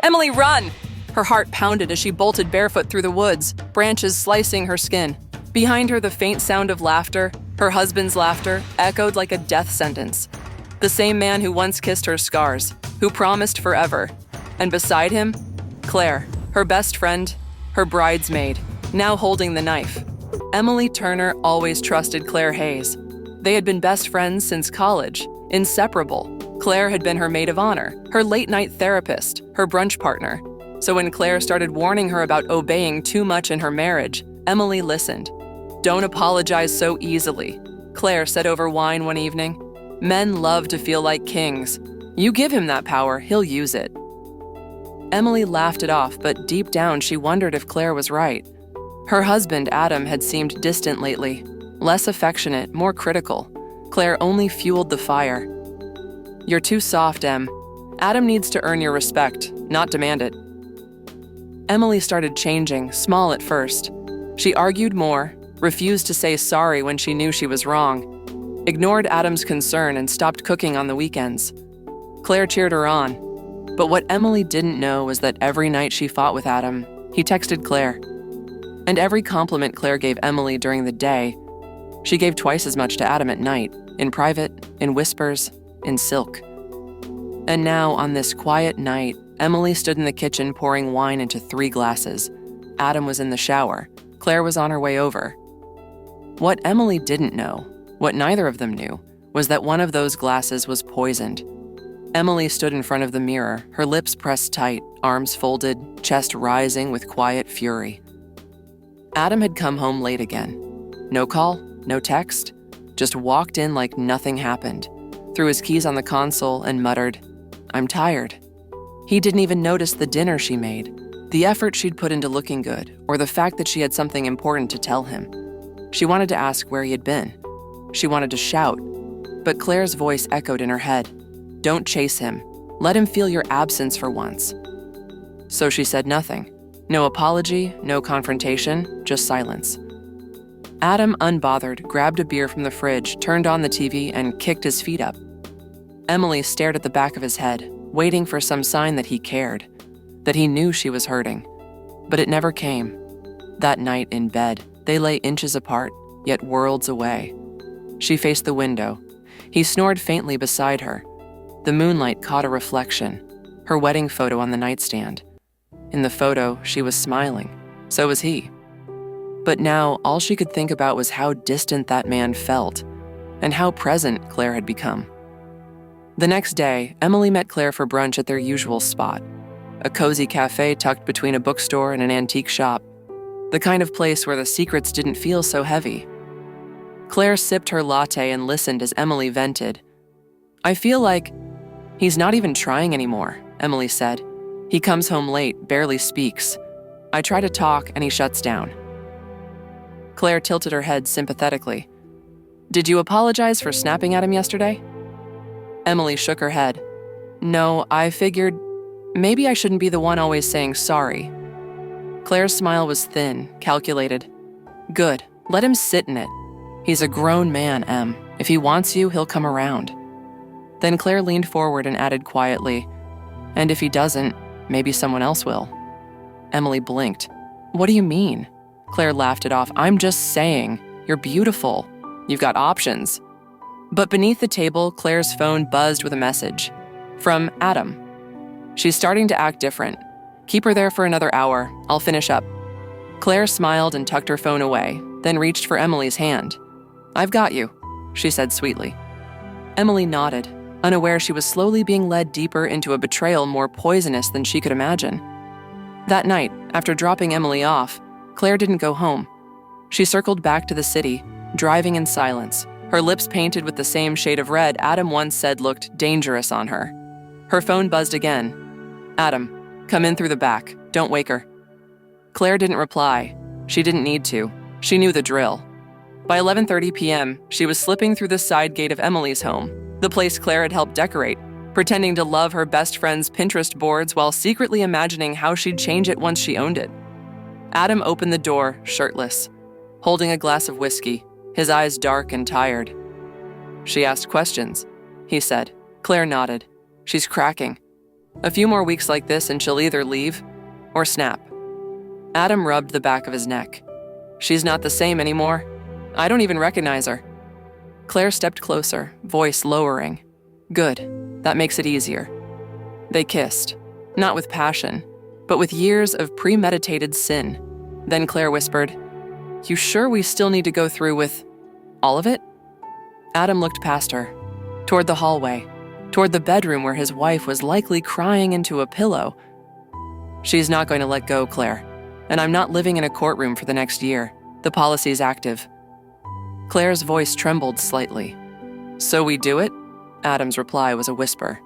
Emily, run! Her heart pounded as she bolted barefoot through the woods, branches slicing her skin. Behind her, the faint sound of laughter, her husband's laughter, echoed like a death sentence. The same man who once kissed her scars, who promised forever. And beside him, Claire, her best friend, her bridesmaid, now holding the knife. Emily Turner always trusted Claire Hayes. They had been best friends since college, inseparable. Claire had been her maid of honor, her late-night therapist, her brunch partner. So when Claire started warning her about obeying too much in her marriage, Emily listened. "Don't apologize so easily," Claire said over wine one evening. "Men love to feel like kings. You give him that power, he'll use it." Emily laughed it off, but deep down she wondered if Claire was right. Her husband, Adam, had seemed distant lately, less affectionate, more critical. Claire only fueled the fire. "You're too soft, Em. Adam needs to earn your respect, not demand it." Emily started changing, small at first. She argued more, refused to say sorry when she knew she was wrong, ignored Adam's concern and stopped cooking on the weekends. Claire cheered her on. But what Emily didn't know was that every night she fought with Adam, he texted Claire. And every compliment Claire gave Emily during the day, she gave twice as much to Adam at night, in private, in whispers, in silk. And now, on this quiet night, Emily stood in the kitchen pouring wine into 3 glasses. Adam was in the shower. Claire was on her way over. What Emily didn't know, what neither of them knew, was that one of those glasses was poisoned. Emily stood in front of the mirror, her lips pressed tight, arms folded, chest rising with quiet fury. Adam had come home late again. No call, no text, just walked in like nothing happened, threw his keys on the console and muttered, "I'm tired." He didn't even notice the dinner she made, the effort she'd put into looking good, or the fact that she had something important to tell him. She wanted to ask where he had been. She wanted to shout, but Claire's voice echoed in her head. "Don't chase him. Let him feel your absence for once." So she said nothing. No apology, no confrontation, just silence. Adam, unbothered, grabbed a beer from the fridge, turned on the TV, and kicked his feet up. Emily stared at the back of his head, waiting for some sign that he cared, that he knew she was hurting. But it never came. That night in bed, they lay inches apart, yet worlds away. She faced the window. He snored faintly beside her. The moonlight caught a reflection, her wedding photo on the nightstand. In the photo, she was smiling. So was he. But now, all she could think about was how distant that man felt, and how present Claire had become. The next day, Emily met Claire for brunch at their usual spot, a cozy cafe tucked between a bookstore and an antique shop, the kind of place where the secrets didn't feel so heavy. Claire sipped her latte and listened as Emily vented. "I feel like he's not even trying anymore," Emily said. "He comes home late, barely speaks. I try to talk and he shuts down." Claire tilted her head sympathetically. "Did you apologize for snapping at him yesterday?" Emily shook her head. "No, I figured maybe I shouldn't be the one always saying sorry." Claire's smile was thin, calculated. "Good, let him sit in it. He's a grown man, Em. If he wants you, he'll come around." Then Claire leaned forward and added quietly, "And if he doesn't, maybe someone else will." Emily blinked. "What do you mean?" Claire laughed it off. "I'm just saying, you're beautiful. You've got options." But beneath the table, Claire's phone buzzed with a message. From Adam. "She's starting to act different. Keep her there for another hour. I'll finish up." Claire smiled and tucked her phone away, then reached for Emily's hand. "I've got you," she said sweetly. Emily nodded, unaware she was slowly being led deeper into a betrayal more poisonous than she could imagine. That night, after dropping Emily off, Claire didn't go home. She circled back to the city, driving in silence, her lips painted with the same shade of red Adam once said looked dangerous on her. Her phone buzzed again. "Adam, come in through the back. Don't wake her." Claire didn't reply. She didn't need to. She knew the drill. By 11:30 p.m., she was slipping through the side gate of Emily's home, the place Claire had helped decorate, pretending to love her best friend's Pinterest boards while secretly imagining how she'd change it once she owned it. Adam opened the door, shirtless, holding a glass of whiskey, his eyes dark and tired. "She asked questions," he said. Claire nodded. "She's cracking." A few more weeks like this and she'll either leave or snap. Adam rubbed the back of his neck. She's not the same anymore. I don't even recognize her. Claire stepped closer, voice lowering. Good. That makes it easier. They kissed, not with passion, but with years of premeditated sin. Then Claire whispered, "You sure we still need to go through with all of it?" Adam looked past her, toward the hallway, toward the bedroom where his wife was likely crying into a pillow. "She's not going to let go, Claire, and I'm not living in a courtroom for the next year. The policy's active." Claire's voice trembled slightly. "So we do it?" Adam's reply was a whisper.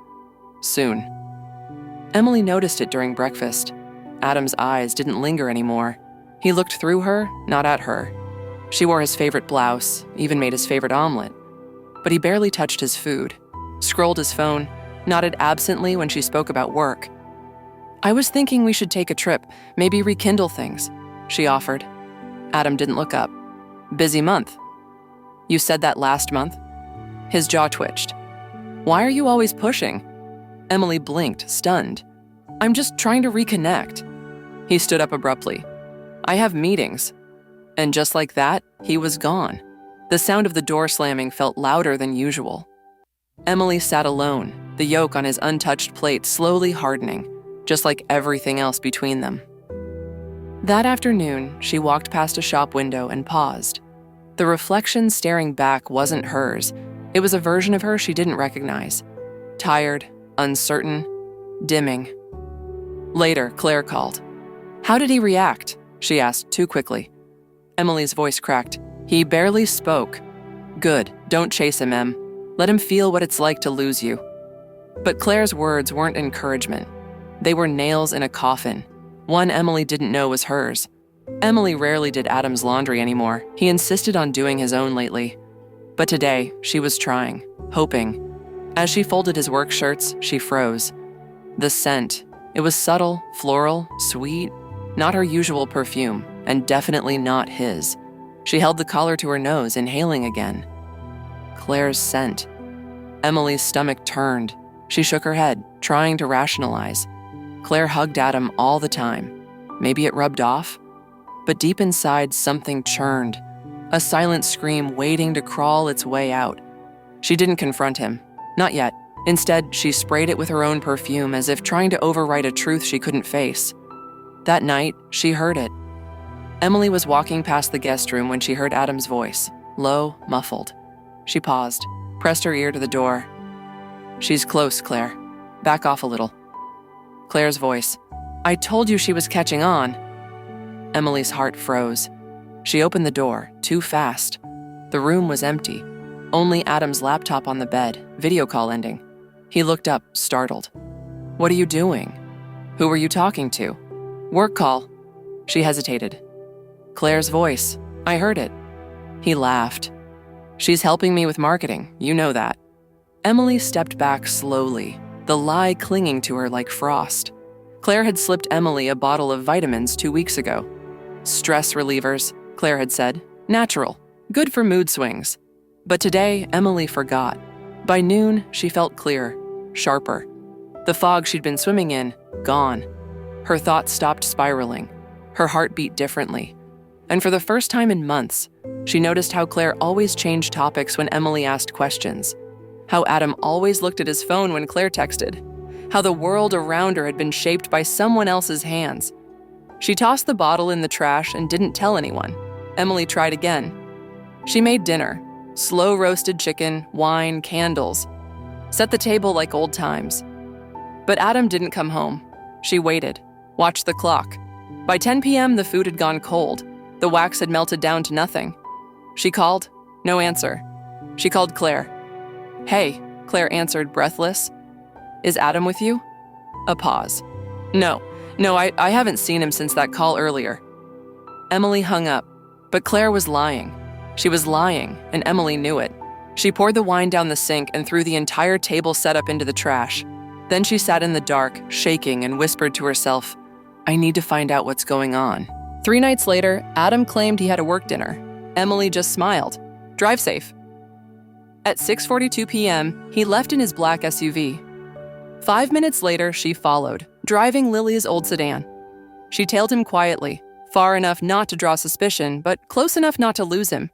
"Soon." Emily noticed it during breakfast. Adam's eyes didn't linger anymore. He looked through her, not at her. She wore his favorite blouse, even made his favorite omelet. But he barely touched his food, scrolled his phone, nodded absently when she spoke about work. "I was thinking we should take a trip, maybe rekindle things," she offered. Adam didn't look up. "Busy month." "You said that last month?" His jaw twitched. "Why are you always pushing?" Emily blinked, stunned. "I'm just trying to reconnect." He stood up abruptly. "I have meetings." And just like that, he was gone. The sound of the door slamming felt louder than usual. Emily sat alone, the yolk on his untouched plate slowly hardening, just like everything else between them. That afternoon, she walked past a shop window and paused. The reflection staring back wasn't hers. It was a version of her she didn't recognize. Tired, uncertain, dimming. Later, Claire called. "How did he react?" she asked too quickly. Emily's voice cracked. "He barely spoke." "Good, don't chase him, Em. Let him feel what it's like to lose you." But Claire's words weren't encouragement. They were nails in a coffin. One Emily didn't know was hers. Emily rarely did Adam's laundry anymore. He insisted on doing his own lately. But today, she was trying, hoping. As she folded his work shirts, she froze. The scent. It was subtle, floral, sweet, not her usual perfume, and definitely not his. She held the collar to her nose, inhaling again. Claire's scent. Emily's stomach turned. She shook her head, trying to rationalize. Claire hugged Adam all the time. Maybe it rubbed off? But deep inside, something churned. A silent scream waiting to crawl its way out. She didn't confront him. Not yet. Instead, she sprayed it with her own perfume as if trying to overwrite a truth she couldn't face. That night, she heard it. Emily was walking past the guest room when she heard Adam's voice, low, muffled. She paused, pressed her ear to the door. "She's close, Claire. Back off a little." Claire's voice. "I told you she was catching on." Emily's heart froze. She opened the door, too fast. The room was empty. Only Adam's laptop on the bed, video call ending. He looked up, startled. "What are you doing?" "Who were you talking to?" "Work call." She hesitated. Claire's voice. "I heard it." He laughed. "She's helping me with marketing, you know that." Emily stepped back slowly, the lie clinging to her like frost. Claire had slipped Emily a bottle of vitamins 2 weeks ago. "Stress relievers," Claire had said. "Natural. Good for mood swings." But today, Emily forgot. By noon, she felt clear, sharper. The fog she'd been swimming in, gone. Her thoughts stopped spiraling. Her heart beat differently. And for the first time in months, she noticed how Claire always changed topics when Emily asked questions. How Adam always looked at his phone when Claire texted. How the world around her had been shaped by someone else's hands. She tossed the bottle in the trash and didn't tell anyone. Emily tried again. She made dinner. Slow roasted chicken, wine, candles. Set the table like old times. But Adam didn't come home. She waited, watched the clock. By 10 p.m., the food had gone cold. The wax had melted down to nothing. She called. No answer. She called Claire. "Hey," Claire answered, breathless. "Is Adam with you?" A pause. No, I haven't seen him since that call earlier." Emily hung up, but Claire was lying. She was lying, and Emily knew it. She poured the wine down the sink and threw the entire table setup into the trash. Then she sat in the dark, shaking, and whispered to herself, "I need to find out what's going on." 3 nights later, Adam claimed he had a work dinner. Emily just smiled. "Drive safe." At 6:42 p.m., he left in his black SUV. 5 minutes later, she followed, driving Lily's old sedan. She tailed him quietly, far enough not to draw suspicion, but close enough not to lose him.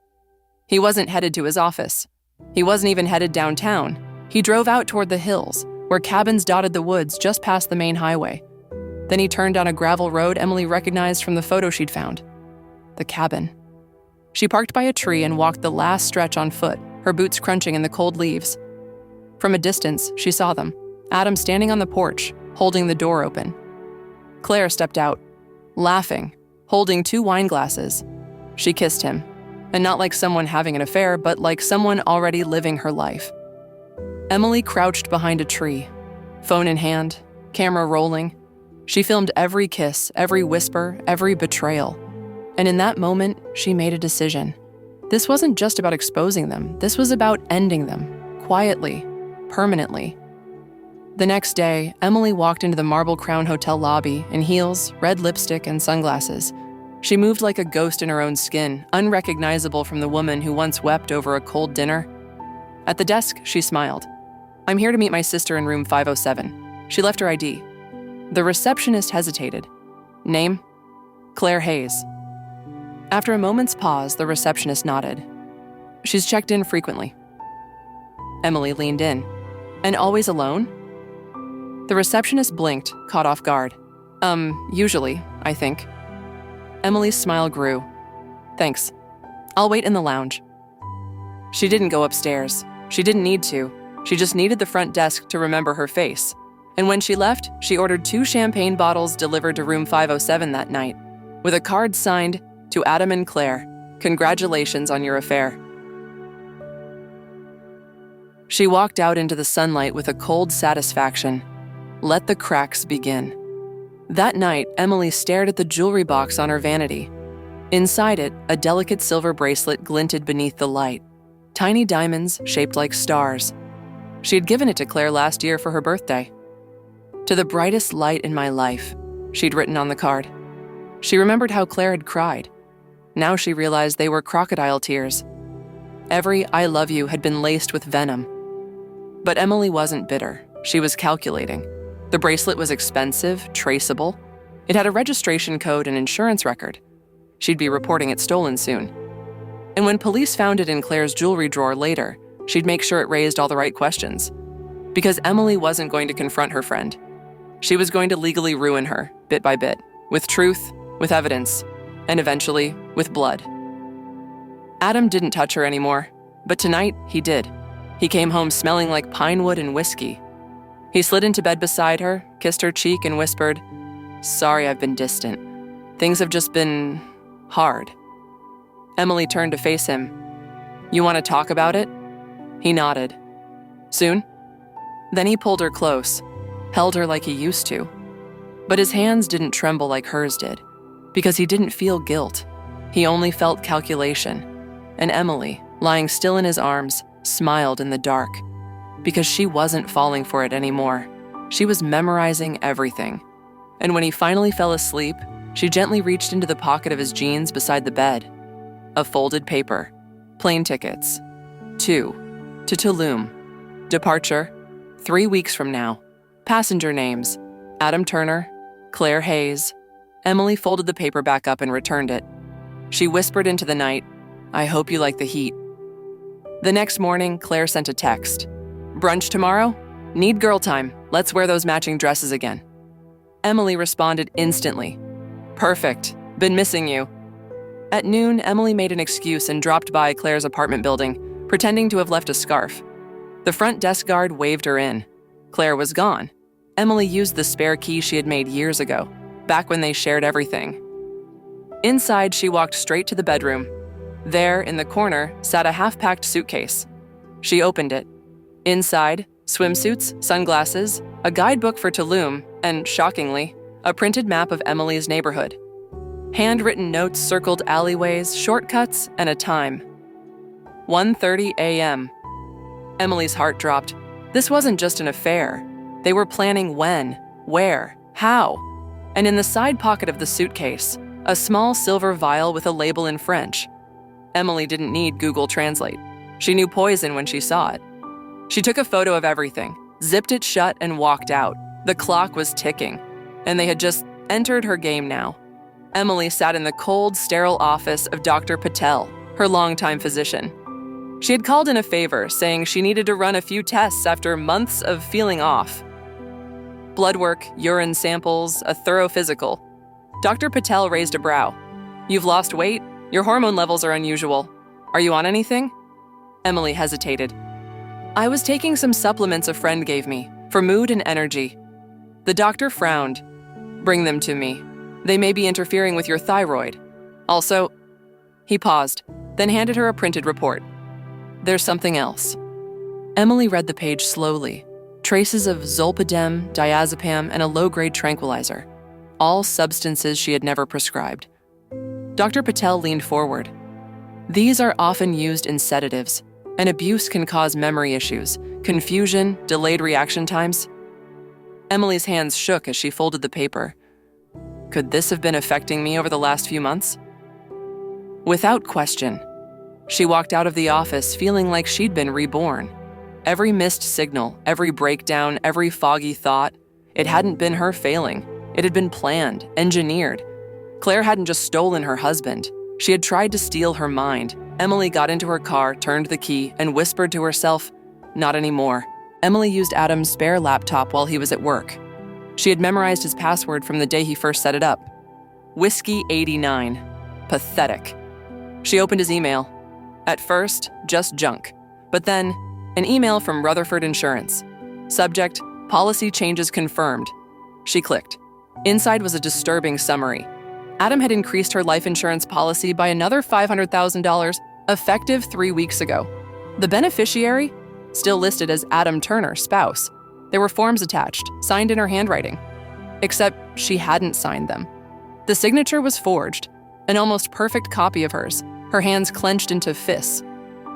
He wasn't headed to his office. He wasn't even headed downtown. He drove out toward the hills, where cabins dotted the woods just past the main highway. Then he turned down a gravel road Emily recognized from the photo she'd found. The cabin. She parked by a tree and walked the last stretch on foot, her boots crunching in the cold leaves. From a distance, she saw them. Adam standing on the porch, holding the door open. Claire stepped out, laughing, holding 2 wine glasses. She kissed him, and not like someone having an affair, but like someone already living her life. Emily crouched behind a tree, phone in hand, camera rolling. She filmed every kiss, every whisper, every betrayal. And in that moment, she made a decision. This wasn't just about exposing them. This was about ending them, quietly, permanently. The next day, Emily walked into the Marble Crown Hotel lobby in heels, red lipstick, and sunglasses. She moved like a ghost in her own skin, unrecognizable from the woman who once wept over a cold dinner. At the desk, she smiled. "I'm here to meet my sister in room 507. She left her ID. The receptionist hesitated. Name? Claire Hayes. After a moment's pause, the receptionist nodded. She's checked in frequently. Emily leaned in. And always alone? The receptionist blinked, caught off guard. Usually, I think. Emily's smile grew. Thanks. I'll wait in the lounge. She didn't go upstairs. She didn't need to. She just needed the front desk to remember her face. And when she left, she ordered 2 champagne bottles delivered to room 507 that night, with a card signed, "To Adam and Claire, congratulations on your affair." She walked out into the sunlight with a cold satisfaction. Let the cracks begin. That night, Emily stared at the jewelry box on her vanity. Inside it, a delicate silver bracelet glinted beneath the light. Tiny diamonds shaped like stars. She had given it to Claire last year for her birthday. "To the brightest light in my life," she'd written on the card. She remembered how Claire had cried. Now she realized they were crocodile tears. Every "I love you" had been laced with venom. But Emily wasn't bitter. She was calculating. The bracelet was expensive, traceable. It had a registration code and insurance record. She'd be reporting it stolen soon. And when police found it in Claire's jewelry drawer later, she'd make sure it raised all the right questions. Because Emily wasn't going to confront her friend. She was going to legally ruin her, bit by bit, with truth, with evidence, and eventually, with blood. Adam didn't touch her anymore, but tonight, he did. He came home smelling like pine wood and whiskey. He slid into bed beside her, kissed her cheek, and whispered, "Sorry I've been distant. Things have just been hard." Emily turned to face him. "You want to talk about it?" He nodded. "Soon?" Then he pulled her close, held her like he used to. But his hands didn't tremble like hers did, because he didn't feel guilt. He only felt calculation. And Emily, lying still in his arms, smiled in the dark, because she wasn't falling for it anymore. She was memorizing everything. And when he finally fell asleep, she gently reached into the pocket of his jeans beside the bed. A folded paper. Plane tickets. 2. To Tulum. Departure. 3 weeks from now. Passenger names. Adam Turner. Claire Hayes. Emily folded the paper back up and returned it. She whispered into the night, "I hope you like the heat." The next morning, Claire sent a text. "Brunch tomorrow? Need girl time. Let's wear those matching dresses again." Emily responded instantly. "Perfect. Been missing you." At noon, Emily made an excuse and dropped by Claire's apartment building, pretending to have left a scarf. The front desk guard waved her in. Claire was gone. Emily used the spare key she had made years ago, back when they shared everything. Inside, she walked straight to the bedroom. There, in the corner, sat a half-packed suitcase. She opened it. Inside, swimsuits, sunglasses, a guidebook for Tulum, and, shockingly, a printed map of Emily's neighborhood. Handwritten notes circled alleyways, shortcuts, and a time. 1:30 a.m. Emily's heart dropped. This wasn't just an affair. They were planning when, where, how. And in the side pocket of the suitcase, a small silver vial with a label in French. Emily didn't need Google Translate. She knew poison when she saw it. She took a photo of everything, zipped it shut, and walked out. The clock was ticking, and they had just entered her game now. Emily sat in the cold, sterile office of Dr. Patel, her longtime physician. She had called in a favor, saying she needed to run a few tests after months of feeling off. Blood work, urine samples, a thorough physical. Dr. Patel raised a brow. "You've lost weight. Your hormone levels are unusual. Are you on anything?" Emily hesitated. "I was taking some supplements a friend gave me, for mood and energy." The doctor frowned. "Bring them to me. They may be interfering with your thyroid. Also," he paused, then handed her a printed report. "There's something else." Emily read the page slowly. Traces of zolpidem, diazepam, and a low-grade tranquilizer. All substances she had never prescribed. Dr. Patel leaned forward. "These are often used in sedatives, and abuse can cause memory issues, confusion, delayed reaction times." Emily's hands shook as she folded the paper. Could this have been affecting me over the last few months? Without question, she walked out of the office feeling like she'd been reborn. Every missed signal, every breakdown, every foggy thought, it hadn't been her failing. It had been planned, engineered. Claire hadn't just stolen her husband. She had tried to steal her mind. Emily got into her car, turned the key, and whispered to herself, "Not anymore." Emily used Adam's spare laptop while he was at work. She had memorized his password from the day he first set it up. Whiskey 89. Pathetic. She opened his email. At first, just junk. But then, an email from Rutherford Insurance. Subject, policy changes confirmed. She clicked. Inside was a disturbing summary. Adam had increased her life insurance policy by another $500,000, effective 3 weeks ago. The beneficiary? Still listed as Adam Turner, spouse. There were forms attached, signed in her handwriting. Except she hadn't signed them. The signature was forged, an almost perfect copy of hers, her hands clenched into fists.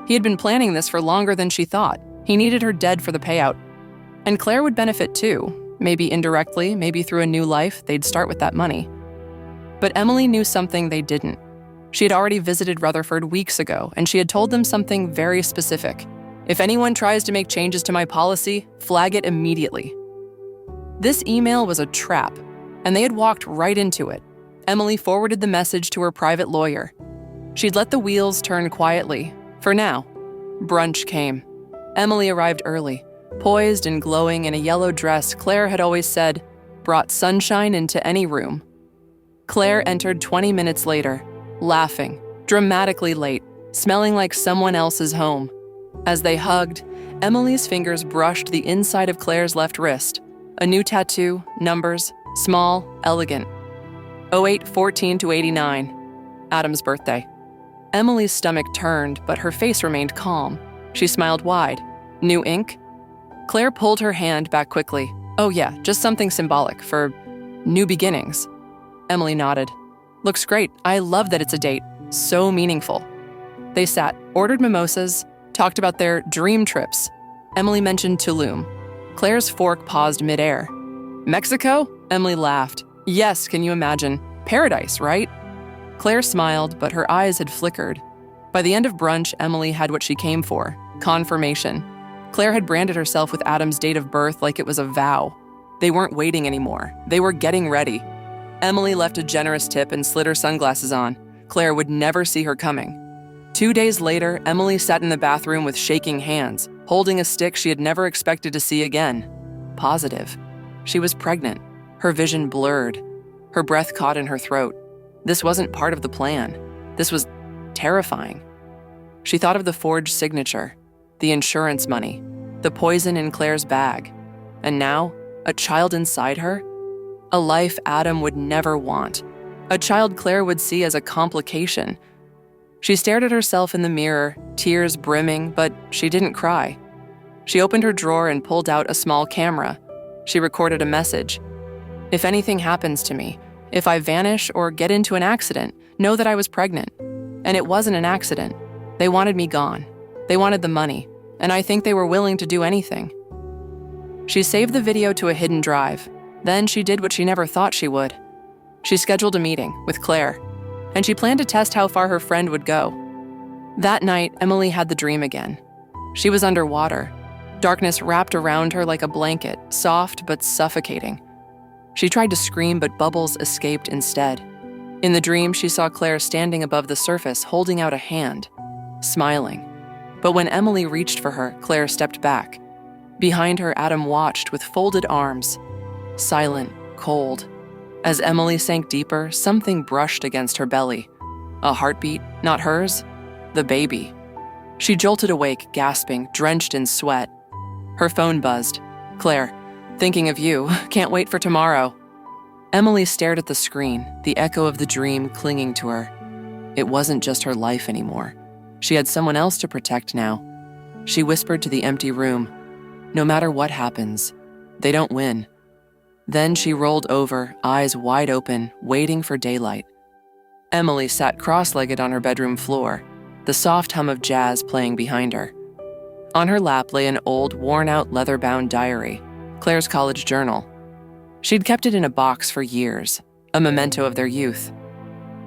He had been planning this for longer than she thought. He needed her dead for the payout. And Claire would benefit too. Maybe indirectly, maybe through a new life, they'd start with that money. But Emily knew something they didn't. She had already visited Rutherford weeks ago, and she had told them something very specific. If anyone tries to make changes to my policy, flag it immediately. This email was a trap, and they had walked right into it. Emily forwarded the message to her private lawyer. She'd let the wheels turn quietly, for now. Brunch came. Emily arrived early, poised and glowing in a yellow dress Claire had always said brought sunshine into any room. Claire entered 20 minutes later, laughing, dramatically late, smelling like someone else's home. As they hugged, Emily's fingers brushed the inside of Claire's left wrist. A new tattoo, numbers, small, elegant. 08-14-89, Adam's birthday. Emily's stomach turned, but her face remained calm. She smiled wide. New ink? Claire pulled her hand back quickly. "Oh yeah, just something symbolic for new beginnings." Emily nodded. "Looks great. I love that it's a date. So meaningful." They sat, ordered mimosas, talked about their dream trips. Emily mentioned Tulum. Claire's fork paused midair. "Mexico?" Emily laughed. "Yes, can you imagine? Paradise, right?" Claire smiled, but her eyes had flickered. By the end of brunch, Emily had what she came for, confirmation. Claire had branded herself with Adam's date of birth like it was a vow. They weren't waiting anymore. They were getting ready. Emily left a generous tip and slid her sunglasses on. Claire would never see her coming. 2 days later, Emily sat in the bathroom with shaking hands, holding a stick she had never expected to see again. Positive. She was pregnant. Her vision blurred. Her breath caught in her throat. This wasn't part of the plan. This was terrifying. She thought of the forged signature, the insurance money, the poison in Claire's bag. And now, a child inside her? A life Adam would never want. A child Claire would see as a complication. She stared at herself in the mirror, tears brimming, but she didn't cry. She opened her drawer and pulled out a small camera. She recorded a message. "If anything happens to me, if I vanish or get into an accident, know that I was pregnant. And it wasn't an accident. They wanted me gone. They wanted the money, and I think they were willing to do anything." She saved the video to a hidden drive. Then she did what she never thought she would. She scheduled a meeting with Claire, and she planned to test how far her friend would go. That night, Emily had the dream again. She was underwater. Darkness wrapped around her like a blanket, soft but suffocating. She tried to scream, but bubbles escaped instead. In the dream, she saw Claire standing above the surface, holding out a hand, smiling. But when Emily reached for her, Claire stepped back. Behind her, Adam watched with folded arms, silent, cold. As Emily sank deeper, something brushed against her belly. A heartbeat, not hers, the baby. She jolted awake, gasping, drenched in sweat. Her phone buzzed. "Claire, thinking of you, can't wait for tomorrow." Emily stared at the screen, the echo of the dream clinging to her. It wasn't just her life anymore. She had someone else to protect now. She whispered to the empty room, "No matter what happens, they don't win." Then she rolled over, eyes wide open, waiting for daylight. Emily sat cross-legged on her bedroom floor, the soft hum of jazz playing behind her. On her lap lay an old, worn-out leather-bound diary, Claire's college journal. She'd kept it in a box for years, a memento of their youth.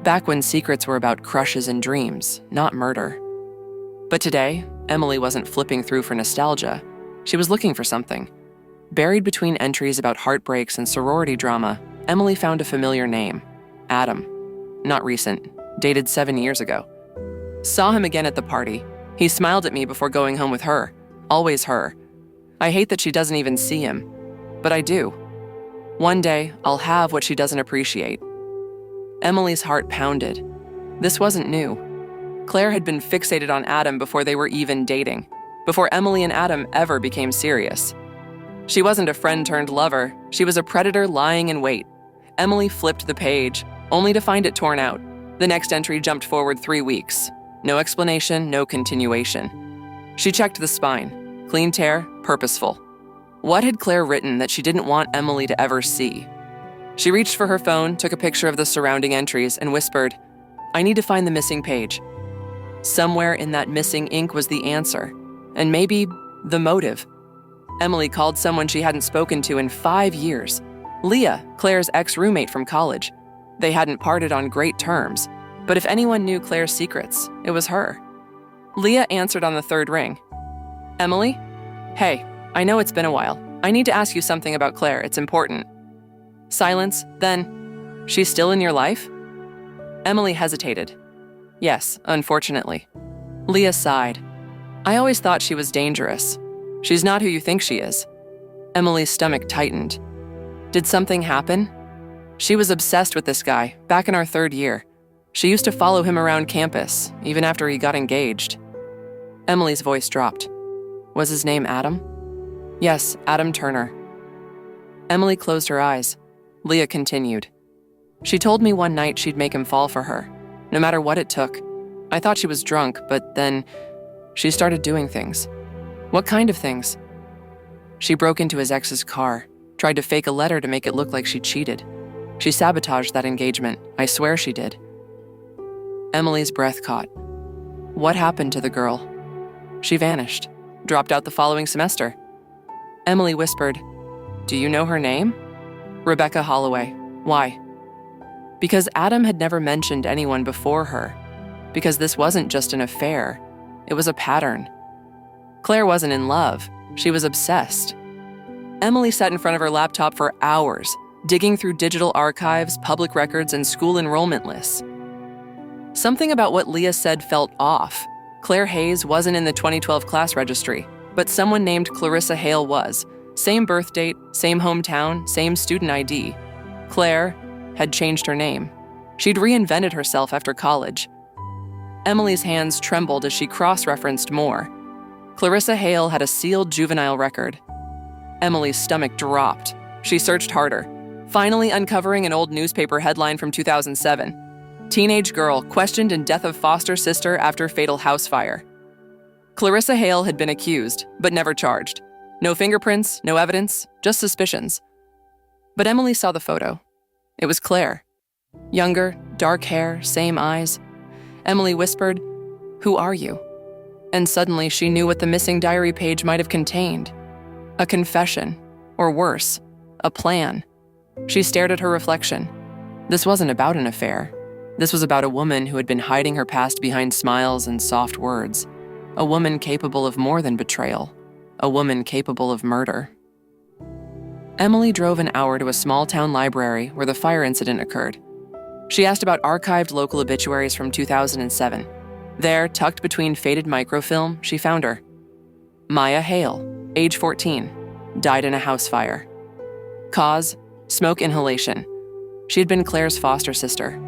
Back when secrets were about crushes and dreams, not murder. But today, Emily wasn't flipping through for nostalgia. She was looking for something. Buried between entries about heartbreaks and sorority drama, Emily found a familiar name, Adam. Not recent, dated 7 years ago. Saw him again at the party. He smiled at me before going home with her. Always her. I hate that she doesn't even see him, but I do. One day, I'll have what she doesn't appreciate. Emily's heart pounded. This wasn't new. Claire had been fixated on Adam before they were even dating, before Emily and Adam ever became serious. She wasn't a friend-turned-lover. She was a predator lying in wait. Emily flipped the page, only to find it torn out. The next entry jumped forward 3 weeks. No explanation, no continuation. She checked the spine. Clean tear, purposeful. What had Claire written that she didn't want Emily to ever see? She reached for her phone, took a picture of the surrounding entries, and whispered, "I need to find the missing page." Somewhere in that missing ink was the answer, and maybe the motive. Emily called someone she hadn't spoken to in 5 years. Leah, Claire's ex-roommate from college. They hadn't parted on great terms, but if anyone knew Claire's secrets, it was her. Leah answered on the 3rd ring. "Emily? Hey, I know it's been a while. I need to ask you something about Claire. It's important." Silence, then, "She's still in your life?" Emily hesitated. "Yes, unfortunately." Leah sighed. "I always thought she was dangerous. She's not who you think she is." Emily's stomach tightened. "Did something happen?" "She was obsessed with this guy, back in our 3rd year. She used to follow him around campus, even after he got engaged." Emily's voice dropped. "Was his name Adam?" "Yes, Adam Turner." Emily closed her eyes. Leah continued. "She told me one night she'd make him fall for her, no matter what it took. I thought she was drunk, but then she started doing things." "What kind of things?" "She broke into his ex's car, tried to fake a letter to make it look like she cheated. She sabotaged that engagement. I swear she did." Emily's breath caught. What happened to the girl? She vanished, dropped out the following semester. Emily whispered, "Do you know her name?" "Rebecca Holloway." "Why?" Because Adam had never mentioned anyone before her. Because this wasn't just an affair. It was a pattern. Claire wasn't in love. She was obsessed. Emily sat in front of her laptop for hours, digging through digital archives, public records, and school enrollment lists. Something about what Leah said felt off. Claire Hayes wasn't in the 2012 class registry, but someone named Clarissa Hale was. Same birth date, same hometown, same student ID. Claire had changed her name. She'd reinvented herself after college. Emily's hands trembled as she cross-referenced more. Clarissa Hale had a sealed juvenile record. Emily's stomach dropped. She searched harder, finally uncovering an old newspaper headline from 2007. Teenage girl questioned in death of foster sister after fatal house fire. Clarissa Hale had been accused, but never charged. No fingerprints, no evidence, just suspicions. But Emily saw the photo. It was Claire. Younger, dark hair, same eyes. Emily whispered, "Who are you?" And suddenly she knew what the missing diary page might have contained. A confession, or worse, a plan. She stared at her reflection. This wasn't about an affair. This was about a woman who had been hiding her past behind smiles and soft words. A woman capable of more than betrayal. a woman capable of murder. Emily drove an hour to a small-town library where the fire incident occurred. She asked about archived local obituaries from 2007. There, tucked between faded microfilm, she found her. Maya Hale, age 14, died in a house fire. Cause: smoke inhalation. She had been Claire's foster sister.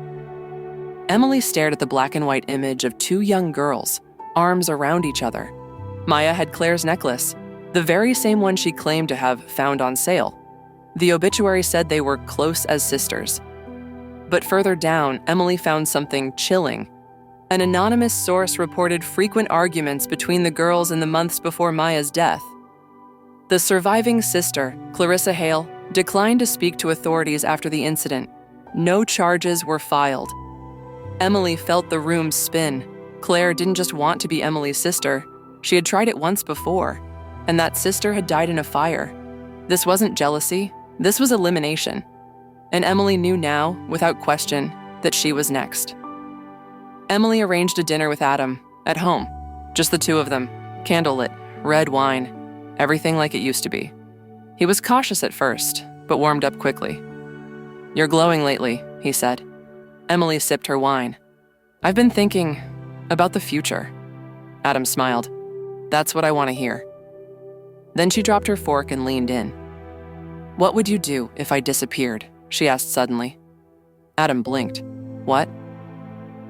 Emily stared at the black and white image of two young girls, arms around each other. Maya had Claire's necklace, the very same one she claimed to have found on sale. The obituary said they were close as sisters. But further down, Emily found something chilling. An anonymous source reported frequent arguments between the girls in the months before Maya's death. The surviving sister, Clarissa Hale, declined to speak to authorities after the incident. No charges were filed. Emily felt the room spin. Claire didn't just want to be Emily's sister. She had tried it once before, and that sister had died in a fire. This wasn't jealousy. This was elimination. And Emily knew now, without question, that she was next. Emily arranged a dinner with Adam, at home. Just the two of them, candlelit, red wine, everything like it used to be. He was cautious at first, but warmed up quickly. "You're glowing lately," he said. Emily sipped her wine. "I've been thinking about the future." Adam smiled. "That's what I want to hear." Then she dropped her fork and leaned in. "What would you do if I disappeared?" she asked suddenly. Adam blinked. "What?"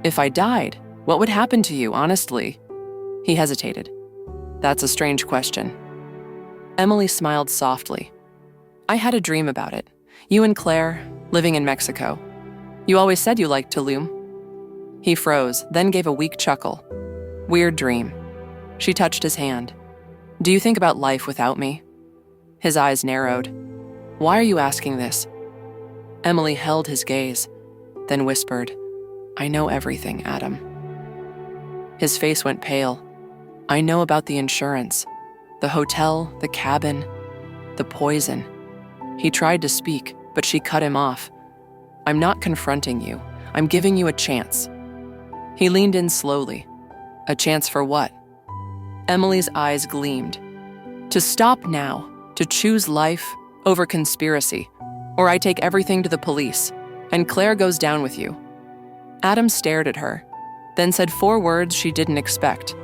"If I died, what would happen to you, honestly?" He hesitated. "That's a strange question." Emily smiled softly. "I had a dream about it. You and Claire, living in Mexico. You always said you liked Tulum." He froze, then gave a weak chuckle. "Weird dream." She touched his hand. "Do you think about life without me?" His eyes narrowed. "Why are you asking this?" Emily held his gaze, then whispered, "I know everything, Adam." His face went pale. "I know about the insurance, the hotel, the cabin, the poison." He tried to speak, but she cut him off. "I'm not confronting you. I'm giving you a chance." He leaned in slowly. "A chance for what?" Emily's eyes gleamed. "To stop now, to choose life over conspiracy, or I take everything to the police, and Claire goes down with you." Adam stared at her, then said 4 words she didn't expect.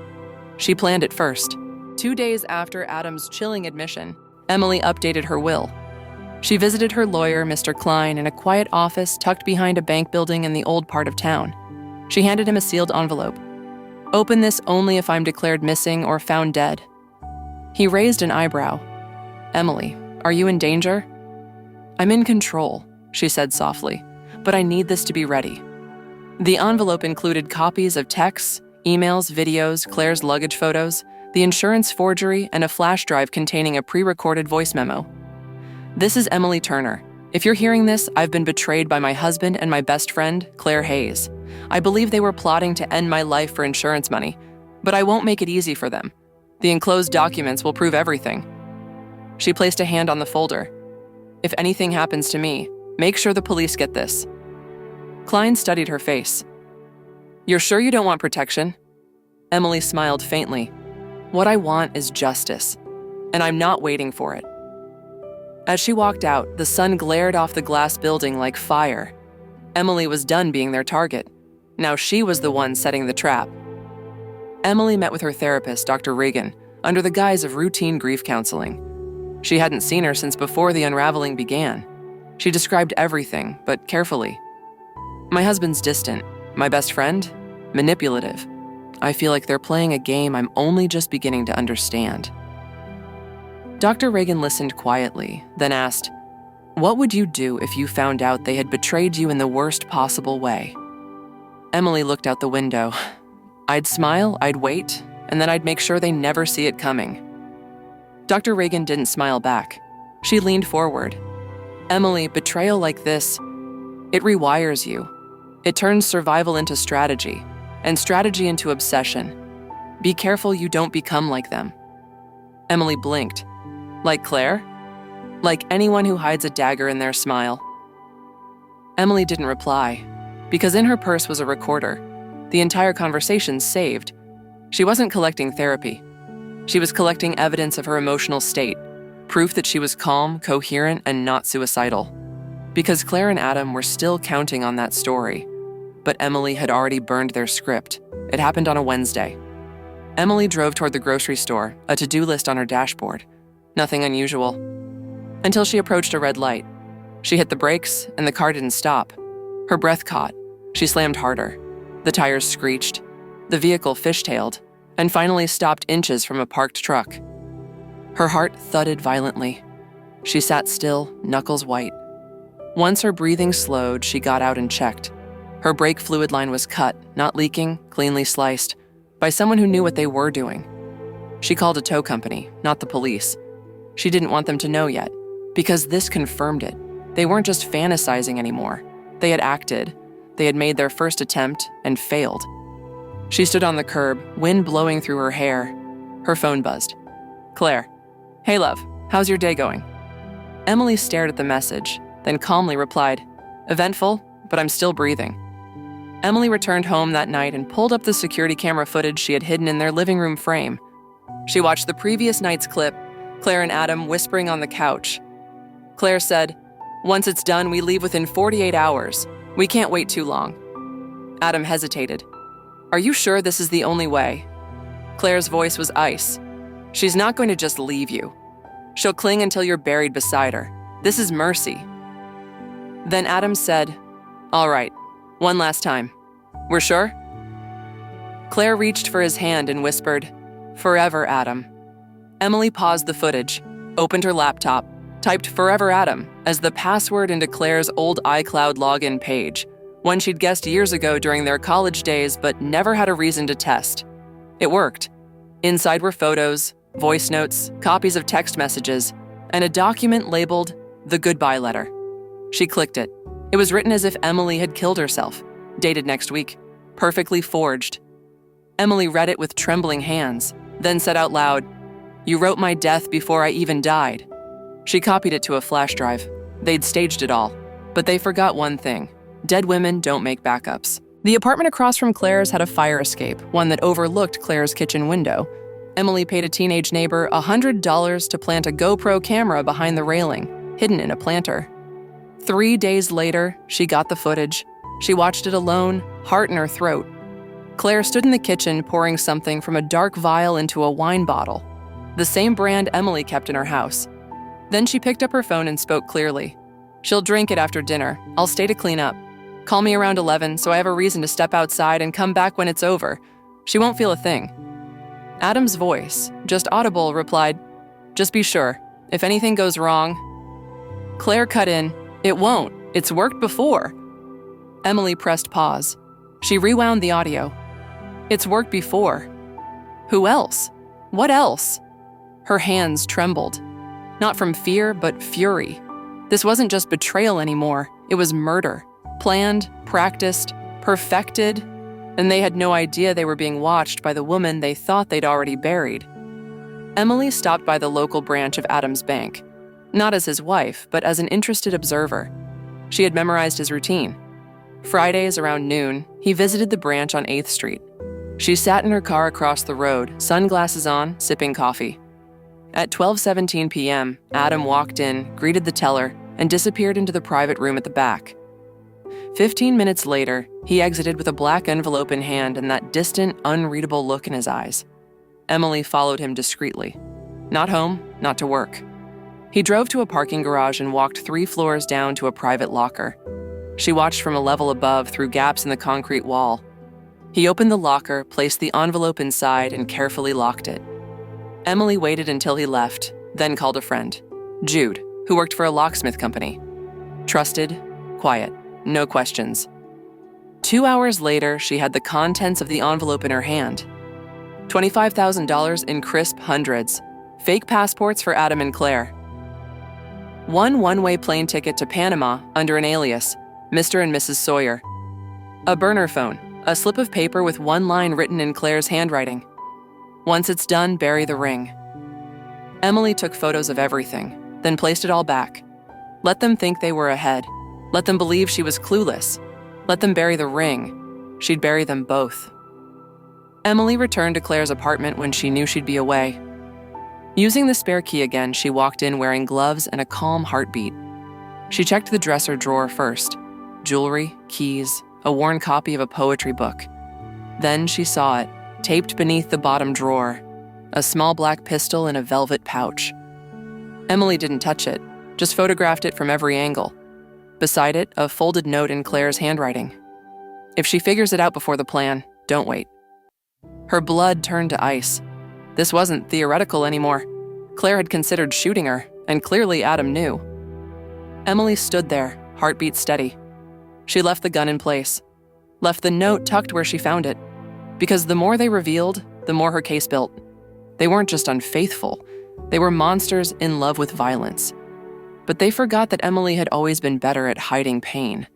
She planned it first. 2 days after Adam's chilling admission, Emily updated her will. She visited her lawyer, Mr. Klein, in a quiet office tucked behind a bank building in the old part of town. She handed him a sealed envelope. "Open this only if I'm declared missing or found dead." He raised an eyebrow. "Emily, are you in danger?" "I'm in control," she said softly, "but I need this to be ready." The envelope included copies of texts, emails, videos, Claire's luggage photos, the insurance forgery, and a flash drive containing a pre-recorded voice memo. "This is Emily Turner. If you're hearing this, I've been betrayed by my husband and my best friend, Claire Hayes. I believe they were plotting to end my life for insurance money, but I won't make it easy for them. The enclosed documents will prove everything." She placed a hand on the folder. "If anything happens to me, make sure the police get this." Klein studied her face. "You're sure you don't want protection?" Emily smiled faintly. "What I want is justice, and I'm not waiting for it." As she walked out, the sun glared off the glass building like fire. Emily was done being their target. Now she was the one setting the trap. Emily met with her therapist, Dr. Reagan, under the guise of routine grief counseling. She hadn't seen her since before the unraveling began. She described everything, but carefully. "My husband's distant. My best friend? Manipulative. I feel like they're playing a game I'm only just beginning to understand." Dr. Reagan listened quietly, then asked, "What would you do if you found out they had betrayed you in the worst possible way?" Emily looked out the window. "I'd smile, I'd wait, and then I'd make sure they never see it coming." Dr. Reagan didn't smile back. She leaned forward. "Emily, betrayal like this, it rewires you. It turns survival into strategy, and strategy into obsession. Be careful you don't become like them." Emily blinked. "Like Claire?" "Like anyone who hides a dagger in their smile." Emily didn't reply, because in her purse was a recorder. The entire conversation saved. She wasn't collecting therapy. She was collecting evidence of her emotional state, proof that she was calm, coherent, and not suicidal. Because Claire and Adam were still counting on that story. But Emily had already burned their script. It happened on a Wednesday. Emily drove toward the grocery store, a to-do list on her dashboard. Nothing unusual. Until she approached a red light. She hit the brakes, and the car didn't stop. Her breath caught. She slammed harder. The tires screeched. The vehicle fishtailed, and finally stopped inches from a parked truck. Her heart thudded violently. She sat still, knuckles white. Once her breathing slowed, she got out and checked. Her brake fluid line was cut, not leaking, cleanly sliced, by someone who knew what they were doing. She called a tow company, not the police. She didn't want them to know yet, because this confirmed it. They weren't just fantasizing anymore. They had acted. They had made their first attempt and failed. She stood on the curb, wind blowing through her hair. Her phone buzzed. Claire. Hey, love. How's your day going? Emily stared at the message, then calmly replied, Eventful, but I'm still breathing. Emily returned home that night and pulled up the security camera footage she had hidden in their living room frame. She watched the previous night's clip, Claire and Adam whispering on the couch. Claire said, Once it's done, we leave within 48 hours. We can't wait too long. Adam hesitated. Are you sure this is the only way? Claire's voice was ice. She's not going to just leave you. She'll cling until you're buried beside her. This is mercy. Then Adam said, All right, one last time. We're sure? Claire reached for his hand and whispered, Forever, Adam. Emily paused the footage, opened her laptop, typed Forever, Adam as the password into Claire's old iCloud login page, one she'd guessed years ago during their college days but never had a reason to test. It worked. Inside were photos, voice notes, copies of text messages, and a document labeled The Goodbye Letter. She clicked it. It was written as if Emily had killed herself, dated next week, perfectly forged. Emily read it with trembling hands, then said out loud, You wrote my death before I even died. She copied it to a flash drive. They'd staged it all, but they forgot one thing. Dead women don't make backups. The apartment across from Claire's had a fire escape, one that overlooked Claire's kitchen window. Emily paid a teenage neighbor $100 to plant a GoPro camera behind the railing, hidden in a planter. 3 days later, she got the footage. She watched it alone, heart in her throat. Claire stood in the kitchen pouring something from a dark vial into a wine bottle, the same brand Emily kept in her house. Then she picked up her phone and spoke clearly. She'll drink it after dinner. I'll stay to clean up. Call me around 11 so I have a reason to step outside and come back when it's over. She won't feel a thing. Adam's voice, just audible, replied, Just be sure. If anything goes wrong. Claire cut in, It won't. It's worked before. Emily pressed pause. She rewound the audio. It's worked before. Who else? What else? Her hands trembled. Not from fear, but fury. This wasn't just betrayal anymore. It was murder. Planned, practiced, perfected, and they had no idea they were being watched by the woman they thought they'd already buried. Emily stopped by the local branch of Adam's bank, not as his wife, but as an interested observer. She had memorized his routine. Fridays around noon, he visited the branch on 8th Street. She sat in her car across the road, sunglasses on, sipping coffee. At 12:17 p.m., Adam walked in, greeted the teller, and disappeared into the private room at the back. 15 minutes later, he exited with a black envelope in hand and that distant, unreadable look in his eyes. Emily followed him discreetly. Not home, not to work. He drove to a parking garage and walked 3 floors down to a private locker. She watched from a level above through gaps in the concrete wall. He opened the locker, placed the envelope inside, and carefully locked it. Emily waited until he left, then called a friend, Jude, who worked for a locksmith company. Trusted, quiet, no questions. 2 hours later, she had the contents of the envelope in her hand. $25,000 in crisp hundreds, fake passports for Adam and Claire. One one-way plane ticket to Panama under an alias, Mr. and Mrs. Sawyer. A burner phone, a slip of paper with one line written in Claire's handwriting. Once it's done, bury the ring. Emily took photos of everything, then placed it all back. Let them think they were ahead. Let them believe she was clueless. Let them bury the ring. She'd bury them both. Emily returned to Claire's apartment when she knew she'd be away. Using the spare key again, she walked in wearing gloves and a calm heartbeat. She checked the dresser drawer first. Jewelry, keys, a worn copy of a poetry book. Then she saw it, taped beneath the bottom drawer, a small black pistol in a velvet pouch. Emily didn't touch it, just photographed it from every angle. Beside it, a folded note in Claire's handwriting. If she figures it out before the plan, don't wait. Her blood turned to ice. This wasn't theoretical anymore. Claire had considered shooting her, and clearly Adam knew. Emily stood there, heartbeat steady. She left the gun in place, left the note tucked where she found it, because the more they revealed, the more her case built. They weren't just unfaithful, they were monsters in love with violence. But they forgot that Emily had always been better at hiding pain,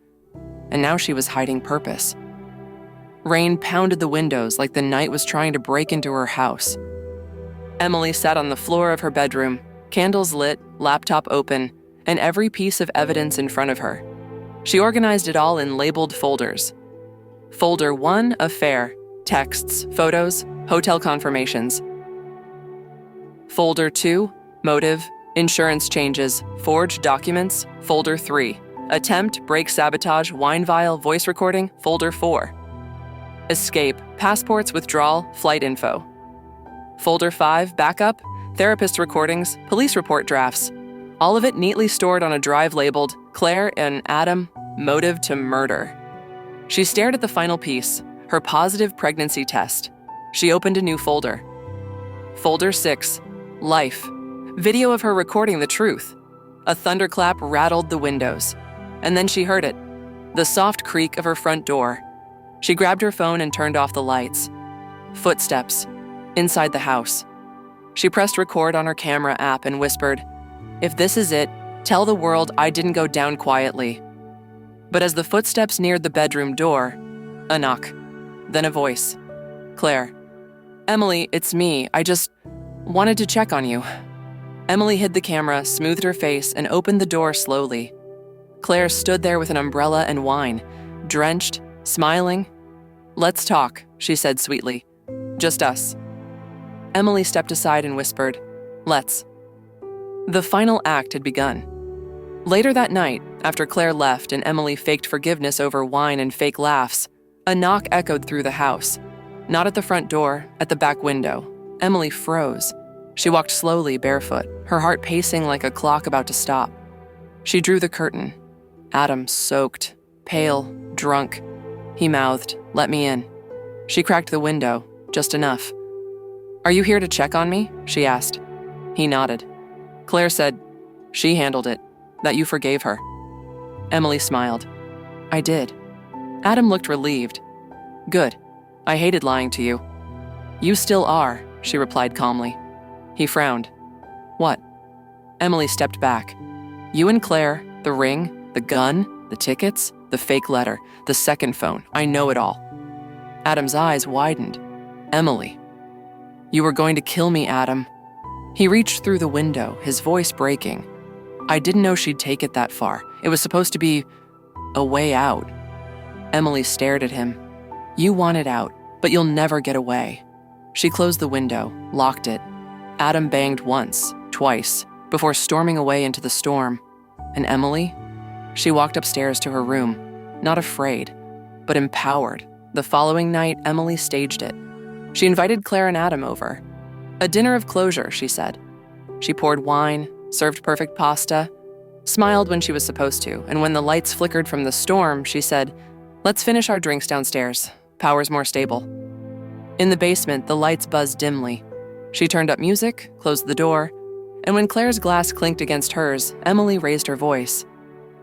and now she was hiding purpose. Rain pounded the windows like the night was trying to break into her house. Emily sat on the floor of her bedroom, candles lit, laptop open, and every piece of evidence in front of her. She organized it all in labeled folders. Folder 1, affair, texts, photos, hotel confirmations. Folder 2, motive, insurance changes, forged documents. Folder 3, attempt, break, sabotage, wine vial, voice recording. Folder 4, escape, passports, withdrawal, flight info. Folder 5, backup, therapist recordings, police report drafts. All of it neatly stored on a drive labeled Claire and Adam, motive to murder. She stared at the final piece, her positive pregnancy test. She opened a new folder. Folder 6, life, video of her recording the truth. A thunderclap rattled the windows, and then she heard it, the soft creak of her front door. She grabbed her phone and turned off the lights. Footsteps, inside the house. She pressed record on her camera app and whispered, "If this is it, tell the world I didn't go down quietly." But as the footsteps neared the bedroom door, a knock, then a voice. "Claire." "Emily, it's me. I just wanted to check on you." Emily hid the camera, smoothed her face, and opened the door slowly. Claire stood there with an umbrella and wine, drenched, smiling. "Let's talk," she said sweetly. "Just us." Emily stepped aside and whispered, "Let's." The final act had begun. Later that night, after Claire left and Emily faked forgiveness over wine and fake laughs, a knock echoed through the house. Not at the front door, at the back window. Emily froze. She walked slowly, barefoot, her heart pacing like a clock about to stop. She drew the curtain. Adam, soaked, pale, drunk. He mouthed, "Let me in." She cracked the window, just enough. "Are you here to check on me?" she asked. He nodded. Claire said, "She handled it, that you forgave her." Emily smiled. "I did." Adam looked relieved. "Good. I hated lying to you." "You still are," she replied calmly. He frowned. "What?" Emily stepped back. "You and Claire, the ring, the gun, the tickets, the fake letter, the second phone. I know it all." Adam's eyes widened. "Emily." "You were going to kill me, Adam." He reached through the window, his voice breaking. "I didn't know she'd take it that far. It was supposed to be a way out." Emily stared at him. "You wanted out, but you'll never get away." She closed the window, locked it. Adam banged once, twice, before storming away into the storm. And Emily? She walked upstairs to her room, not afraid, but empowered. The following night, Emily staged it. She invited Claire and Adam over. A dinner of closure, she said. She poured wine, served perfect pasta, smiled when she was supposed to, and when the lights flickered from the storm, she said, "Let's finish our drinks downstairs. Power's more stable." In the basement, the lights buzzed dimly. She turned up music, closed the door, and when Claire's glass clinked against hers, Emily raised her voice.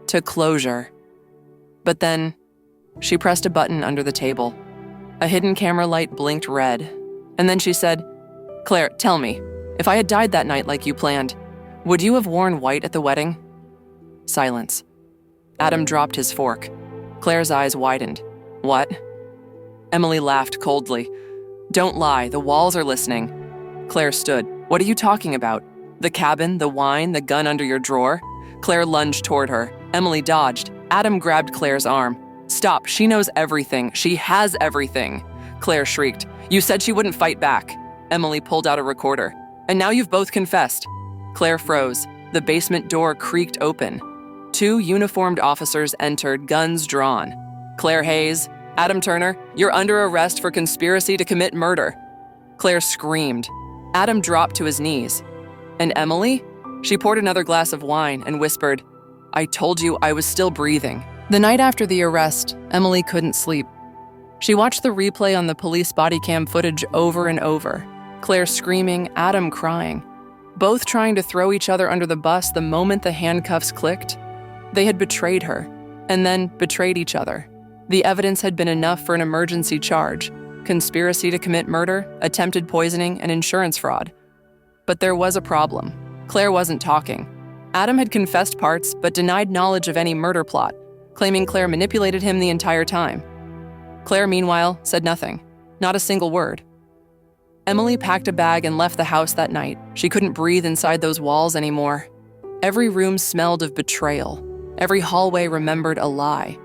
To closure. But then, she pressed a button under the table. A hidden camera light blinked red, and then she said, "Claire, tell me, if I had died that night like you planned, would you have worn white at the wedding?" Silence. Adam dropped his fork. Claire's eyes widened. "What?" Emily laughed coldly. "Don't lie, the walls are listening." Claire stood. "What are you talking about? The cabin, the wine, the gun under your drawer?" Claire lunged toward her. Emily dodged. Adam grabbed Claire's arm. "Stop, she knows everything. She has everything." Claire shrieked. "You said she wouldn't fight back." Emily pulled out a recorder. And now you've both confessed." Claire froze. The basement door creaked open. 2 uniformed officers entered, guns drawn. "Claire Hayes, Adam Turner, you're under arrest for conspiracy to commit murder." Claire screamed. Adam dropped to his knees. "And Emily?" She poured another glass of wine and whispered, "I told you I was still breathing." The night after the arrest, Emily couldn't sleep. She watched the replay on the police body cam footage over and over. Claire screaming, Adam crying, both trying to throw each other under the bus the moment the handcuffs clicked. They had betrayed her, and then betrayed each other. The evidence had been enough for an emergency charge: conspiracy to commit murder, attempted poisoning, and insurance fraud. But there was a problem. Claire wasn't talking. Adam had confessed parts, but denied knowledge of any murder plot, claiming Claire manipulated him the entire time. Claire, meanwhile, said nothing, not a single word. Emily packed a bag and left the house that night. She couldn't breathe inside those walls anymore. Every room smelled of betrayal. Every hallway remembered a lie.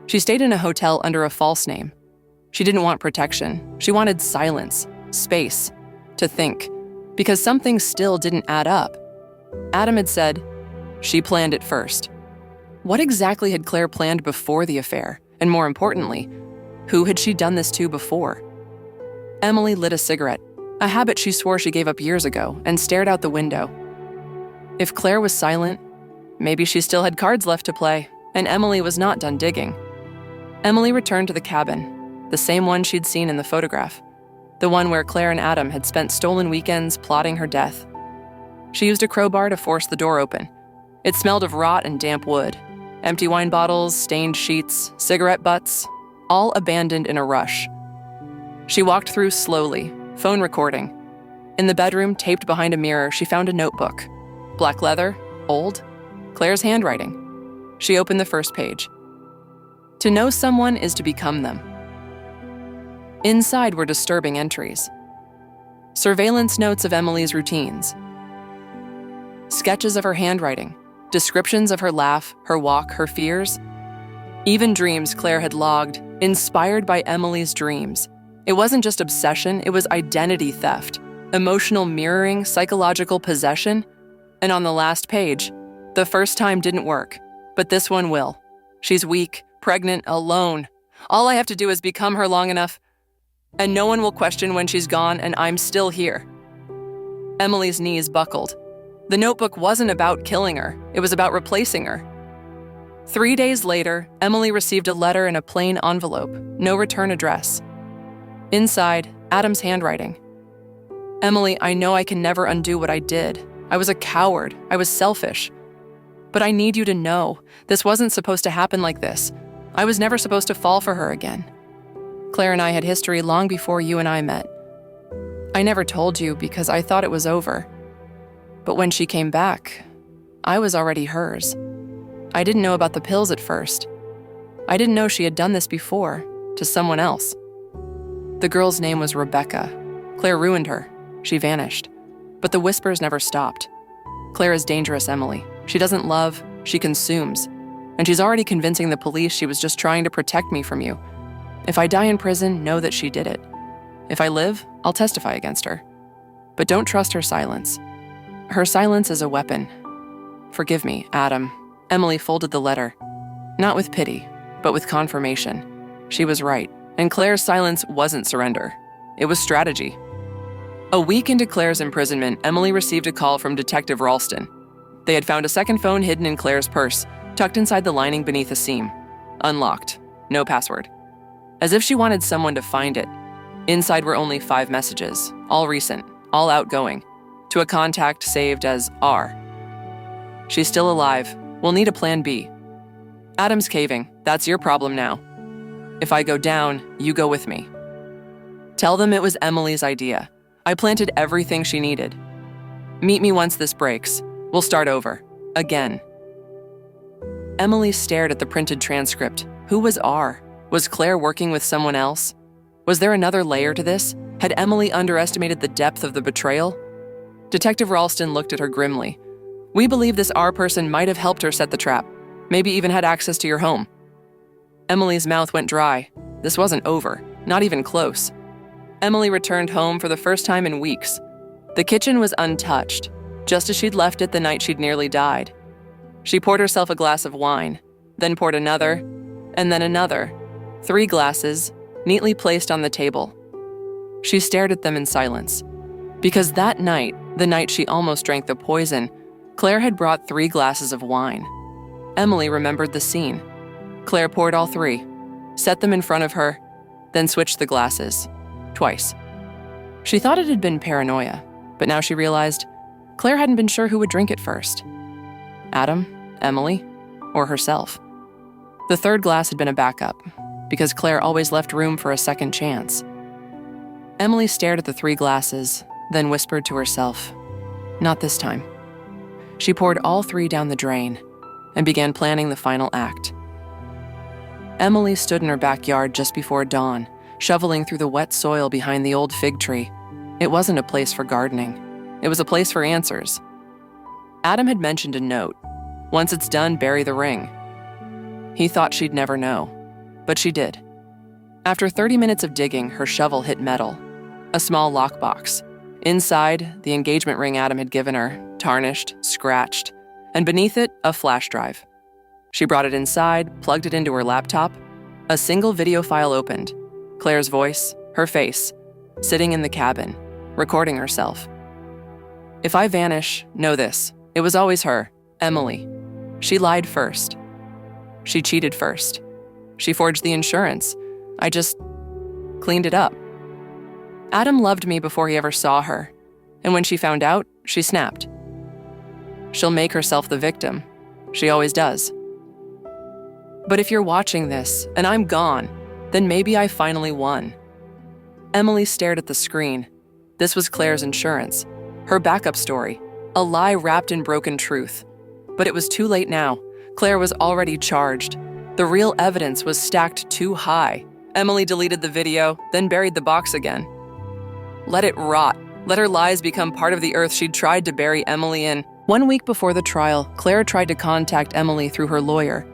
She stayed in a hotel under a false name. She didn't want protection. She wanted silence, space, to think, because something still didn't add up. Adam had said, she planned it first. What exactly had Claire planned before the affair? And more importantly, who had she done this to before? Emily lit a cigarette, a habit she swore she gave up years ago, and stared out the window. If Claire was silent, maybe she still had cards left to play, and Emily was not done digging. Emily returned to the cabin, the same one she'd seen in the photograph, the one where Claire and Adam had spent stolen weekends plotting her death. She used a crowbar to force the door open. It smelled of rot and damp wood, empty wine bottles, stained sheets, cigarette butts, all abandoned in a rush. She walked through slowly, phone recording. In the bedroom, taped behind a mirror, she found a notebook. Black leather, old, Claire's handwriting. She opened the first page. To know someone is to become them. Inside were disturbing entries. Surveillance notes of Emily's routines. Sketches of her handwriting. Descriptions of her laugh, her walk, her fears. Even dreams Claire had logged, inspired by Emily's dreams. It wasn't just obsession, it was identity theft, emotional mirroring, psychological possession. And on the last page, the first time didn't work, but this one will. She's weak, pregnant, alone. All I have to do is become her long enough, and no one will question when she's gone, and I'm still here. Emily's knees buckled. The notebook wasn't about killing her, it was about replacing her. 3 days later, Emily received a letter in a plain envelope, no return address. Inside, Adam's handwriting. Emily, I know I can never undo what I did. I was a coward. I was selfish. But I need you to know, this wasn't supposed to happen like this. I was never supposed to fall for her again. Claire and I had history long before you and I met. I never told you because I thought it was over. But when she came back, I was already hers. I didn't know about the pills at first. I didn't know she had done this before, to someone else. The girl's name was Rebecca. Claire ruined her. She vanished. But the whispers never stopped. Claire is dangerous, Emily. She doesn't love, she consumes. And she's already convincing the police she was just trying to protect me from you. If I die in prison, know that she did it. If I live, I'll testify against her. But don't trust her silence. Her silence is a weapon. Forgive me, Adam. Emily folded the letter. Not with pity, but with confirmation. She was right. And Claire's silence wasn't surrender. It was strategy. A week into Claire's imprisonment, Emily received a call from Detective Ralston. They had found a second phone hidden in Claire's purse, tucked inside the lining beneath a seam. Unlocked. No password. As if she wanted someone to find it. Inside were only 5 messages, all recent, all outgoing, to a contact saved as R. She's still alive. We'll need a plan B. Adam's caving. That's your problem now. If I go down, you go with me. Tell them it was Emily's idea. I planted everything she needed. Meet me once this breaks. We'll start over. Again. Emily stared at the printed transcript. Who was R? Was Claire working with someone else? Was there another layer to this? Had Emily underestimated the depth of the betrayal? Detective Ralston looked at her grimly. We believe this R person might have helped her set the trap. Maybe even had access to your home. Emily's mouth went dry. This wasn't over, not even close. Emily returned home for the first time in weeks. The kitchen was untouched, just as she'd left it the night she'd nearly died. She poured herself a glass of wine, then poured another, and then another. 3 glasses, neatly placed on the table. She stared at them in silence, because that night, the night she almost drank the poison, Claire had brought 3 glasses of wine. Emily remembered the scene. Claire poured all 3, set them in front of her, then switched the glasses, twice. She thought it had been paranoia, but now she realized Claire hadn't been sure who would drink it first. Adam, Emily, or herself. The 3rd glass had been a backup, because Claire always left room for a second chance. Emily stared at the 3 glasses, then whispered to herself, "Not this time." She poured all 3 down the drain and began planning the final act. Emily stood in her backyard just before dawn, shoveling through the wet soil behind the old fig tree. It wasn't a place for gardening. It was a place for answers. Adam had mentioned a note. Once it's done, bury the ring. He thought she'd never know, but she did. After 30 minutes of digging, her shovel hit metal, a small lockbox. Inside, the engagement ring Adam had given her, tarnished, scratched, and beneath it, a flash drive. She brought it inside, plugged it into her laptop. A single video file opened. Claire's voice, her face, sitting in the cabin, recording herself. "If I vanish, know this. It was always her, Emily. She lied first. She cheated first. She forged the insurance. I just cleaned it up. Adam loved me before he ever saw her, and when she found out, she snapped. She'll make herself the victim. She always does. But if you're watching this, and I'm gone, then maybe I finally won." Emily stared at the screen. This was Claire's insurance, her backup story, a lie wrapped in broken truth. But it was too late now. Claire was already charged. The real evidence was stacked too high. Emily deleted the video, then buried the box again. Let it rot. Let her lies become part of the earth she'd tried to bury Emily in. 1 week before the trial, Claire tried to contact Emily through her lawyer.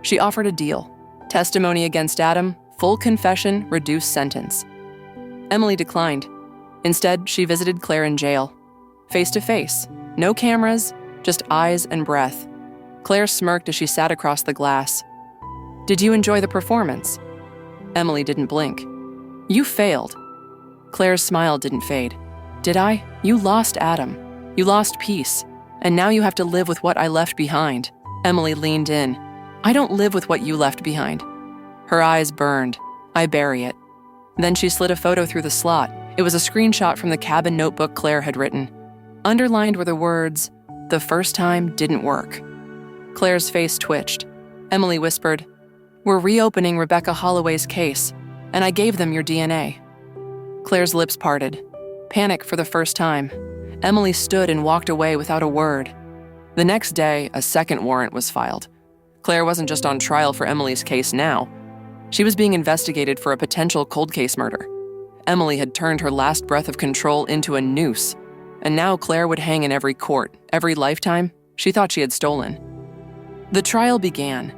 She offered a deal. Testimony against Adam, full confession, reduced sentence. Emily declined. Instead, she visited Claire in jail. Face to face. No cameras, just eyes and breath. Claire smirked as she sat across the glass. "Did you enjoy the performance?" Emily didn't blink. "You failed." Claire's smile didn't fade. "Did I? You lost Adam. You lost peace. And now you have to live with what I left behind." Emily leaned in. "I don't live with what you left behind." Her eyes burned. "I bury it." Then she slid a photo through the slot. It was a screenshot from the cabin notebook Claire had written. Underlined were the words, "The first time didn't work." Claire's face twitched. Emily whispered, "We're reopening Rebecca Holloway's case, and I gave them your DNA." Claire's lips parted. Panic for the first time. Emily stood and walked away without a word. The next day, a second warrant was filed. Claire wasn't just on trial for Emily's case now. She was being investigated for a potential cold case murder. Emily had turned her last breath of control into a noose, and now Claire would hang in every court, every lifetime she thought she had stolen. The trial began.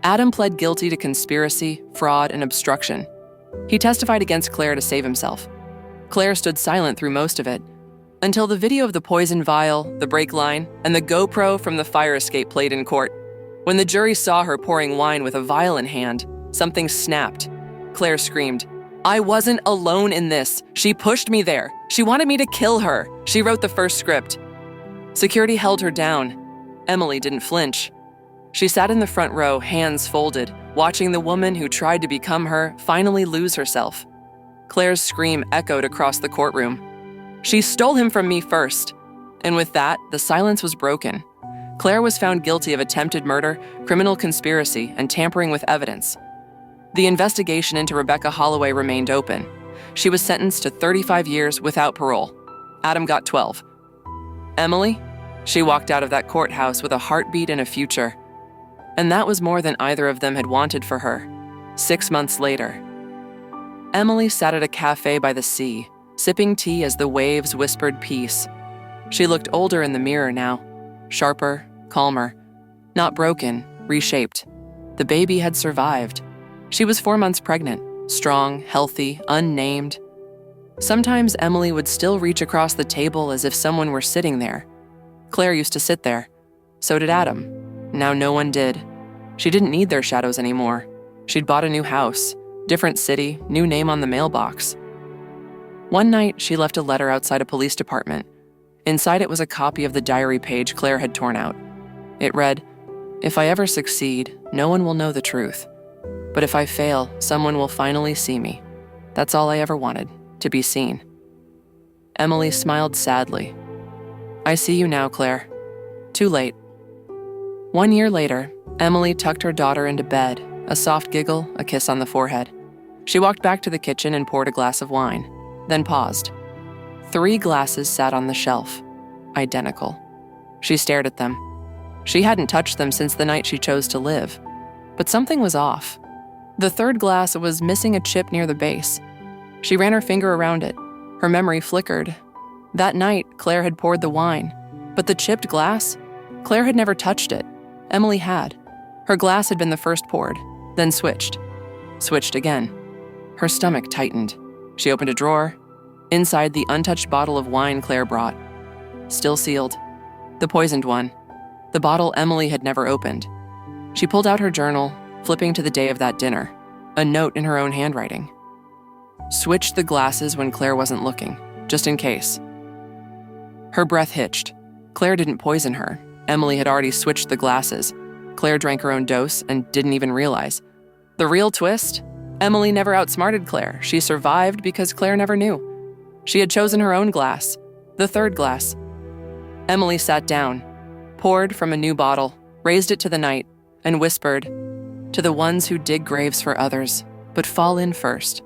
Adam pled guilty to conspiracy, fraud, and obstruction. He testified against Claire to save himself. Claire stood silent through most of it, until the video of the poison vial, the brake line, and the GoPro from the fire escape played in court. When the jury saw her pouring wine with a vial in hand, something snapped. Claire screamed, "I wasn't alone in this. She pushed me there. She wanted me to kill her. She wrote the first script." Security held her down. Emily didn't flinch. She sat in the front row, hands folded, watching the woman who tried to become her finally lose herself. Claire's scream echoed across the courtroom. "She stole him from me first." And with that, the silence was broken. Claire was found guilty of attempted murder, criminal conspiracy, and tampering with evidence. The investigation into Rebecca Holloway remained open. She was sentenced to 35 years without parole. Adam got 12. Emily? She walked out of that courthouse with a heartbeat and a future. And that was more than either of them had wanted for her. 6 months later, Emily sat at a cafe by the sea, sipping tea as the waves whispered peace. She looked older in the mirror now, sharper, calmer, not broken, reshaped. The baby had survived. She was 4 months pregnant, strong, healthy, unnamed. Sometimes Emily would still reach across the table as if someone were sitting there. Claire used to sit there. So did Adam. Now no one did. She didn't need their shadows anymore. She'd bought a new house, different city, new name on the mailbox. One night, she left a letter outside a police department. Inside it was a copy of the diary page Claire had torn out. It read, "If I ever succeed, no one will know the truth. But if I fail, someone will finally see me. That's all I ever wanted, to be seen." Emily smiled sadly. "I see you now, Claire. Too late." 1 year later, Emily tucked her daughter into bed, a soft giggle, a kiss on the forehead. She walked back to the kitchen and poured a glass of wine, then paused. 3 glasses sat on the shelf, identical. She stared at them. She hadn't touched them since the night she chose to live. But something was off. The 3rd glass was missing a chip near the base. She ran her finger around it. Her memory flickered. That night, Claire had poured the wine. But the chipped glass? Claire had never touched it. Emily had. Her glass had been the first poured, then switched. Switched again. Her stomach tightened. She opened a drawer. Inside, the untouched bottle of wine Claire brought. Still sealed. The poisoned one. The bottle Emily had never opened. She pulled out her journal, flipping to the day of that dinner. A note in her own handwriting. Switched the glasses when Claire wasn't looking, just in case. Her breath hitched. Claire didn't poison her. Emily had already switched the glasses. Claire drank her own dose and didn't even realize. The real twist? Emily never outsmarted Claire. She survived because Claire never knew. She had chosen her own glass, the 3rd glass. Emily sat down, poured from a new bottle, raised it to the night, and whispered, "To the ones who dig graves for others, but fall in first,